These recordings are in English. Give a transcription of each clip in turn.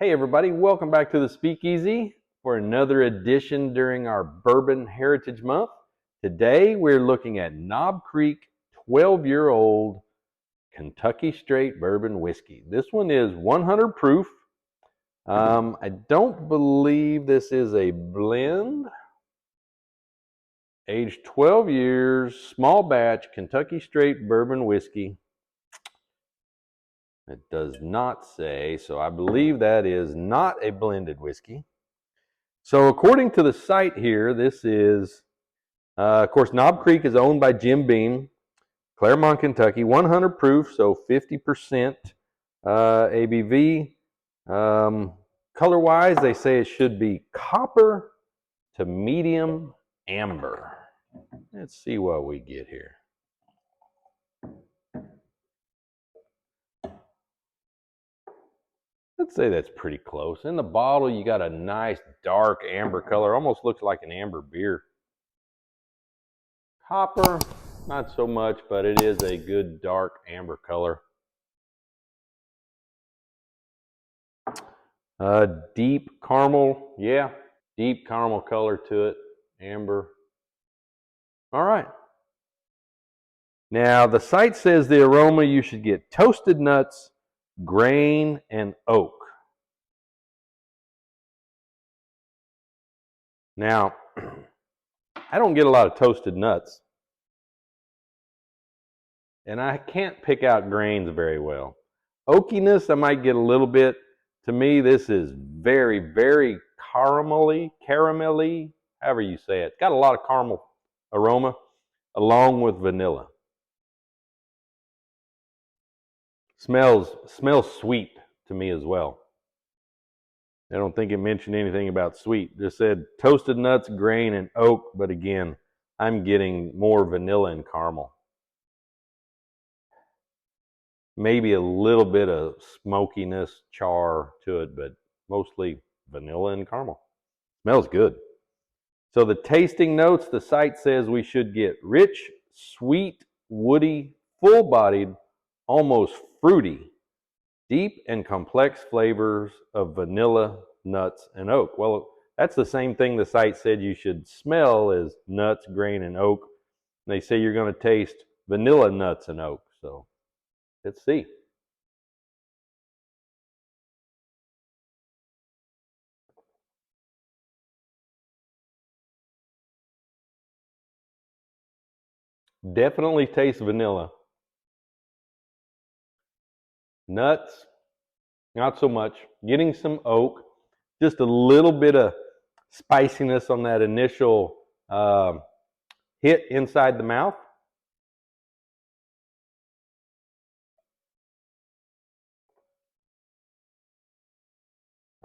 Hey everybody, welcome back to the Speakeasy for another edition during our Bourbon Heritage Month. Today we're looking at Knob Creek 12-year-old Kentucky Straight Bourbon Whiskey. This one is 100 proof. I don't believe this is a blend. Aged 12 years, small batch Kentucky Straight Bourbon Whiskey. It does not say, so I believe that is not a blended whiskey. So according to the site here, this is, of course, Knob Creek is owned by Jim Beam, Claremont, Kentucky, 100 proof, so 50% ABV. Color-wise, they say it should be copper to medium amber. Let's see what we get here. Let's say that's pretty close. In the bottle, you got a nice dark amber color. Almost looks like an amber beer. Copper, not so much, but it is a good dark amber color. Deep caramel, yeah, deep caramel color to it, amber. All right. Now, the site says the aroma, you should get toasted nuts, grain, and oak. Now, I don't get a lot of toasted nuts, and I can't pick out grains very well. Oakiness, I might get a little bit. To me, this is very, very caramelly, however you say it. It's got a lot of caramel aroma along with vanilla. Smells sweet to me as well. I don't think it mentioned anything about sweet. It just said toasted nuts, grain, and oak, but again, I'm getting more vanilla and caramel. Maybe a little bit of smokiness, char to it, but mostly vanilla and caramel. Smells good. So the tasting notes, the site says we should get rich, sweet, woody, full-bodied, almost fruity, deep and complex flavors of vanilla, nuts, and oak. Well, that's the same thing the site said you should smell as nuts, grain, and oak. And they say you're going to taste vanilla, nuts, and oak. So let's see. Definitely taste vanilla. Nuts, not so much. Getting some oak, just a little bit of spiciness on that initial hit inside the mouth.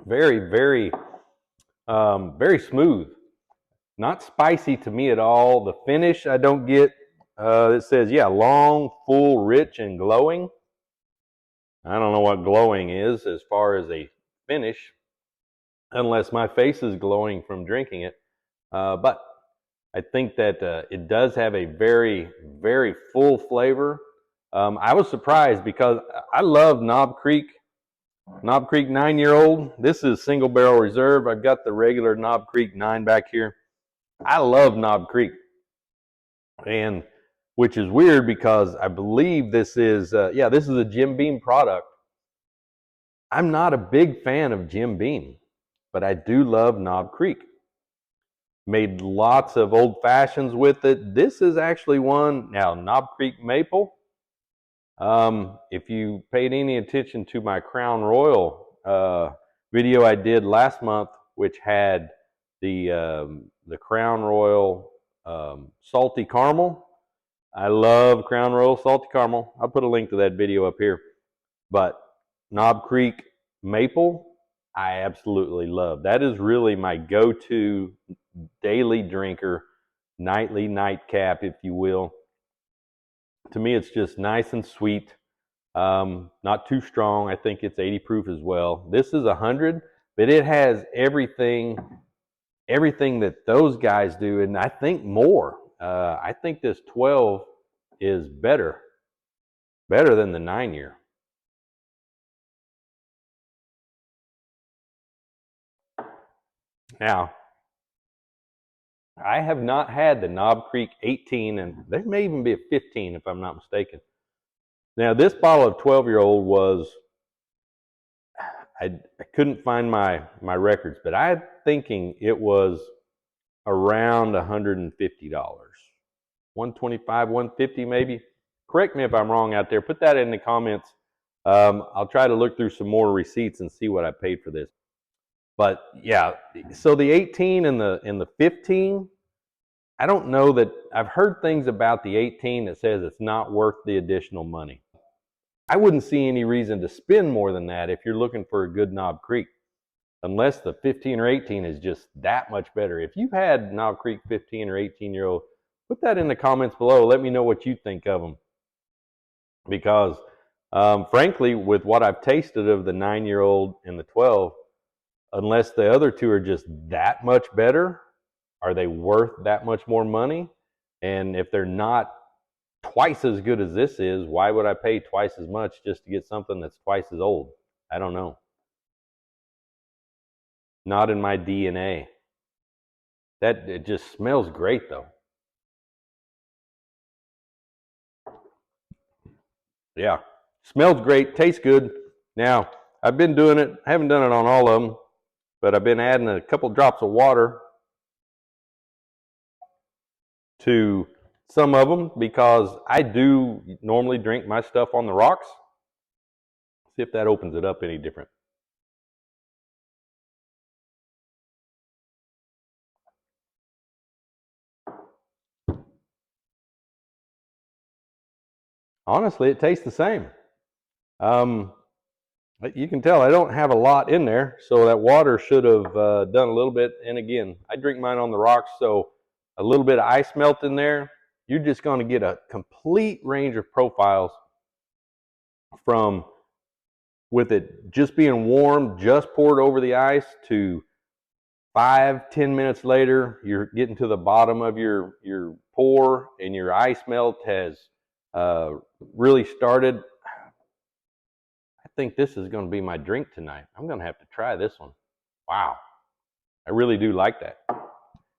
Very, very, very smooth. Not spicy to me at all. The finish I don't get. It says, yeah, long, full, rich, and glowing. I don't know what glowing is as far as a finish, unless my face is glowing from drinking it. But I think that it does have a very, very full flavor. I was surprised because I love Knob Creek 9-year-old. This is single barrel reserve. I've got the regular Knob Creek 9 back here. I love Knob Creek, and which is weird because I believe this is this is a Jim Beam product. I'm not a big fan of Jim Beam, but I do love Knob Creek. Made lots of old fashions with it. This is actually one now, Knob Creek Maple. If you paid any attention to my Crown Royal video I did last month, which had the Crown Royal salty caramel. I love Crown Royal salty caramel. I'll put a link to that video up here. But Knob Creek Maple, I absolutely love. That is really my go-to daily drinker, nightly nightcap, if you will. To me, it's just nice and sweet. Not too strong. I think it's 80 proof as well. This is 100, but it has everything that those guys do, and I think more. I think this 12 is better than the 9-year. Now, I have not had the Knob Creek 18, and there may even be a 15 if I'm not mistaken. Now, this bottle of 12-year-old was, I couldn't find my records, but I'm thinking it was around $150. 125, 150 maybe. Correct me if I'm wrong out there. Put that in the comments. I'll try to look through some more receipts and see what I paid for this. But yeah, so the 18 and the 15, I don't know that I've heard things about the 18 that says it's not worth the additional money. I wouldn't see any reason to spend more than that if you're looking for a good Knob Creek, unless the 15 or 18 is just that much better. If you've had Knob Creek 15 or 18-year-old, put that in the comments below. Let me know what you think of them. Because frankly, with what I've tasted of the 9-year-old and the 12, unless the other two are just that much better, are they worth that much more money? And if they're not twice as good as this is, why would I pay twice as much just to get something that's twice as old? I don't know. Not in my DNA. It just smells great though. Yeah, smells great, tastes good. Now, I've been doing it, I haven't done it on all of them, but I've been adding a couple drops of water to some of them because I do normally drink my stuff on the rocks. See if that opens it up any different. Honestly, it tastes the same. You can tell I don't have a lot in there, so that water should have done a little bit. And again, I drink mine on the rocks, so a little bit of ice melt in there. You're just going to get a complete range of profiles from with it just being warm, just poured over the ice, to 5-10 minutes later, you're getting to the bottom of your pour and your ice melt has really started. I think this is going to be my drink tonight. I'm going to have to try this one. Wow. I really do like that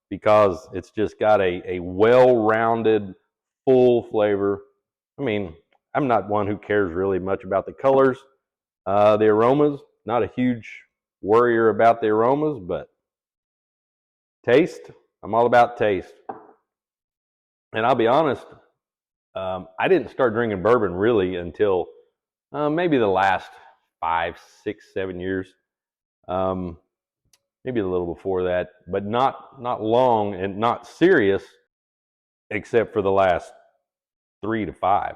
because it's just got a well-rounded, full flavor. I mean, I'm not one who cares really much about the colors. The aromas, not a huge worrier about the aromas, but taste, I'm all about taste. And I'll be honest, I didn't start drinking bourbon really until maybe the last 5, 6, 7 years. Maybe a little before that, but not long and not serious, except for the last 3 to 5.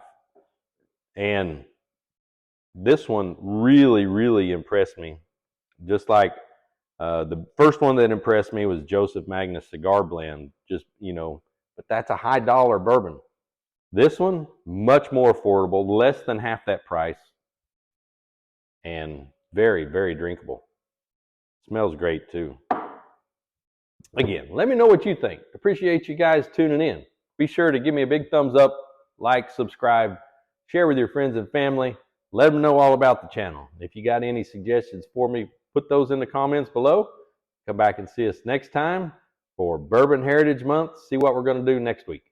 And this one really, really impressed me. Just like the first one that impressed me was Joseph Magnus Cigar Blend. Just, but that's a high dollar bourbon. This one, much more affordable, less than half that price, and very, very drinkable. Smells great too. Again, let me know what you think. Appreciate you guys tuning in. Be sure to give me a big thumbs up, like, subscribe, share with your friends and family. Let them know all about the channel. If you got any suggestions for me, put those in the comments below. Come back and see us next time for Bourbon Heritage Month. See what we're going to do next week.